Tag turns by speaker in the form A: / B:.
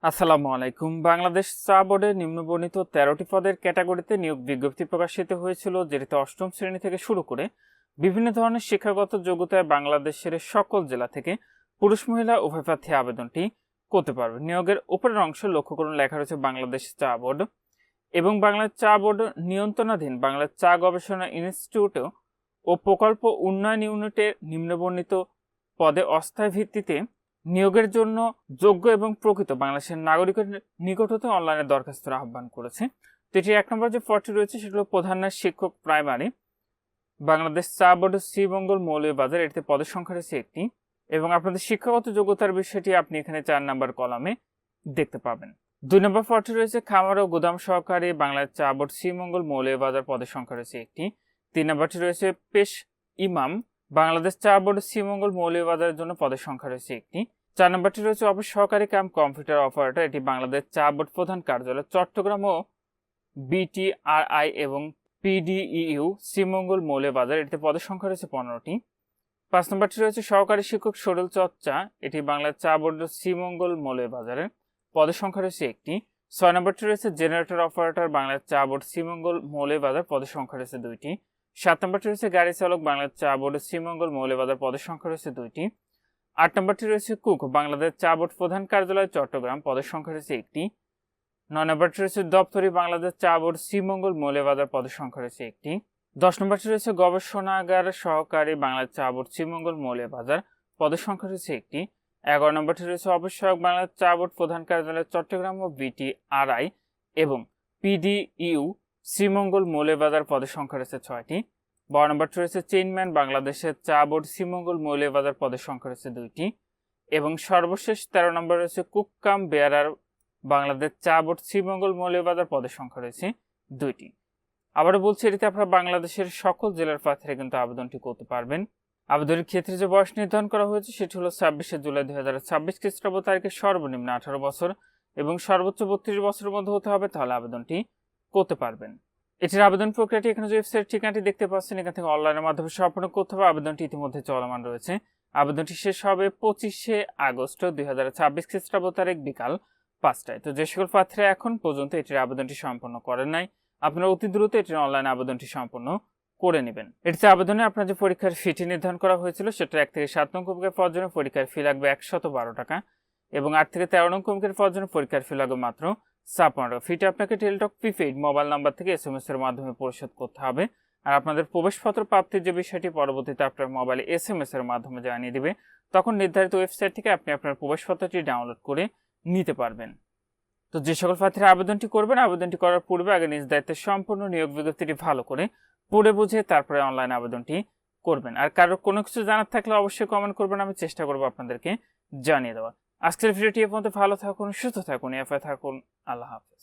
A: আসসালামু আলাইকুম। বাংলাদেশ চা বোর্ডের নিম্নবর্ণিত 13টি পদের ক্যাটাগরিতে নিয়োগ বিজ্ঞপ্তি প্রকাশিত হয়েছিল, যেটিতে অষ্টম শ্রেণী থেকে শুরু করে বিভিন্ন ধরনের শিক্ষাগত যোগ্যতায় বাংলাদেশের সকল জেলা থেকে পুরুষ মহিলা উভয় প্রার্থী আবেদনটি করতে পারবে। নিয়োগের উপরের অংশ লক্ষ্য করুন, লেখা রয়েছে বাংলাদেশ চা বোর্ড এবং বাংলাদেশ চা বোর্ড নিয়ন্ত্রণাধীন বাংলাদেশ চা গবেষণা ইনস্টিটিউট ও প্রকল্প উন্নয়ন ইউনিটের নিম্নবর্ণিত পদে অস্থায়ী ভিত্তিতে নিয়োগের জন্য যোগ্য এবং প্রকৃত বাংলাদেশের নাগরিকের নিকট হতে অনলাইনে দরখাস্তের আহ্বান করেছে। তো এটি 1 নম্বর যে পদটি রয়েছে সেটি হলো প্রধান শিক্ষক প্রাইমারি, বাংলাদেশ চা বোর্ড শ্রীমঙ্গল মৌলভীবাজার। এটিতে পদের সংখ্যা রয়েছে একটি এবং আপনাদের শিক্ষাগত যোগ্যতার বিষয়টি আপনি এখানে 4 নম্বর কলামে দেখতে পাবেন। 2 নম্বর পদটি রয়েছে খামার ও গুদাম সহকারী, বাংলাদেশ চা বোর্ড শ্রীমঙ্গল মৌলভীবাজার। পদের সংখ্যা রয়েছে একটি। 3 নম্বরটি রয়েছে পেশ ইমাম, বাংলাদেশ চা বোর্ড শ্রীমঙ্গল মৌলভীবাজারের জন্য। পদের সংখ্যা রয়েছে একটি। 4 নম্বরটি রয়েছে অফিস সহকারী কাম কম্পিউটার অপারেটর। এটি বাংলাদেশ চা বোর্ড প্রধান কার্যালয় চট্টগ্রাম ও বিটিআরআই এবং পিডিইউ শ্রীমঙ্গল মৌলভীবাজার। এটিতে পদের সংখ্যা রয়েছে 15টি। 5 নম্বরটি রয়েছে সহকারী শিক্ষক শরীর চর্চা। এটি বাংলাদেশ চা বোর্ড শ্রীমঙ্গল মৌলভীবাজারের। পদের সংখ্যা রয়েছে একটি। 6 নম্বরটি রয়েছে জেনারেটর অপারেটর, বাংলাদেশ চা বোর্ড শ্রীমঙ্গল মৌলভীবাজার। পদের সংখ্যা রয়েছে 2টি। 7 নম্বরটি রয়েছে গাড়ি চালক, বাংলাদেশ চা বোর্ড শ্রীমঙ্গল মৌলভীবাজার। পদের সংখ্যা রয়েছে 2টি। 8 নম্বরটি রয়েছে কুক, বাংলাদেশ চা বোর্ড প্রধান কার্যালয় চট্টগ্রাম। পদের সংখ্যা রয়েছে একটি। 9 নম্বরটি রয়েছে দপ্তরি, বাংলাদেশ চা বোর্ড শ্রীমঙ্গল মৌলভীবাজার। পদের সংখ্যা রয়েছে একটি। 10 নম্বরটি রয়েছে গবেষণাগার সহকারী, বাংলাদেশ চা বোর্ড শ্রীমঙ্গল মৌলভীবাজার। পদের সংখ্যা রয়েছে একটি। 11 নম্বরটি রয়েছে অফিস সহায়ক, বাংলাদেশ চা বোর্ড প্রধান কার্যালয় চট্টগ্রাম ও বিটিআরআই এবং পিডিইউ শ্রীমঙ্গল মৌলভীবাজার। পদের সংখ্যা রয়েছে 6টি। 12 নম্বরটি রয়েছে চেইনম্যান, বাংলাদেশের চা বোর্ড শ্রীমঙ্গল মৌলভীবাজার। পদের সংখ্যা রয়েছে 2টি। এবং সর্বশেষ 13 নম্বর রয়েছে কুক কাম বেয়ারার, বাংলাদেশ চা বোর্ড শ্রীমঙ্গল মৌলভীবাজার। পদের সংখ্যা রয়েছে 2টি। আবারও বলছি, এটিতে আপনারা বাংলাদেশের সকল জেলার প্রার্থীরা কিন্তু আবেদনটি করতে পারবেন। আবেদনের ক্ষেত্রে যে বয়স নির্ধারণ করা হয়েছে সেটি হলো 26শে জুলাই 2026 খ্রিস্টাব্দ তারিখে সর্বনিম্ন 18 বছর এবং সর্বোচ্চ 32 বছরের মধ্যে হতে হবে, তাহলে আবেদনটি করতে পারবেন। এটির আবেদন প্রক্রিয়াটি এখানে যে ওয়েবসাইট ঠিকানাটি দেখতে পাচ্ছেন, এখান থেকে অনলাইনের মাধ্যমে সম্পন্ন করতে হবে। আবেদনটি ইতিমধ্যে চলমান রয়েছে। আবেদনটি শেষ হবে 25শে আগস্ট 2026 খ্রিস্টাব্দ তারিখ বিকাল 5টায়। তো যে সকল প্রার্থীরা এখন পর্যন্ত এটির আবেদনটি সম্পন্ন করেন নাই, আপনারা অতি দ্রুত এটির অনলাইন আবেদনটি সম্পন্ন করে নেবেন। এটিতে আবেদনে আপনার যে পরীক্ষার ফিটি নির্ধারণ করা হয়েছিল সেটা 1 থেকে 7 নং কক্ষের পদের জন্য পরীক্ষার ফি লাগবে 112 টাকা এবং 8 থেকে 13 নং কক্ষের পদের জন্য পরীক্ষার ফি লাগবে মাত্র 56 টাকা। ফিটা আপনাকে টেলিটক প্রিপেইড মোবাইল নাম্বার থেকে SMS এর মাধ্যমে পরিশোধ করতে হবে। আর আপনাদের প্রবেশপত্র প্রাপ্তির যে বিষয়টি পরবর্তীতে আপনার মোবাইলে SMS এর মাধ্যমে জানিয়ে দিবে, তখন নির্ধারিত ওয়েবসাইট থেকে আপনি আপনার প্রবেশপত্রটি ডাউনলোড করে নিতে পারবেন। তো যে সকল প্রার্থীরা আবেদনটি করবেন, আবেদনটি করার পূর্বে আগে নিজ দায়িত্বে সম্পূর্ণ নিয়োগ বিজ্ঞপ্তিটি ভালো করে পড়ে বুঝে তারপরে অনলাইন আবেদনটি করবেন। আর কারো কোনো কিছু জানার থাকলে অবশ্যই কমেন্ট করবেন, আমি চেষ্টা করবো আপনাদেরকে জানিয়ে দেওয়ার। আজকের ভিডিওটি এ পর্যন্ত। ভালো থাকুন, সুস্থ থাকুন, এফআই থাকুন। আল্লাহ হাফেজ।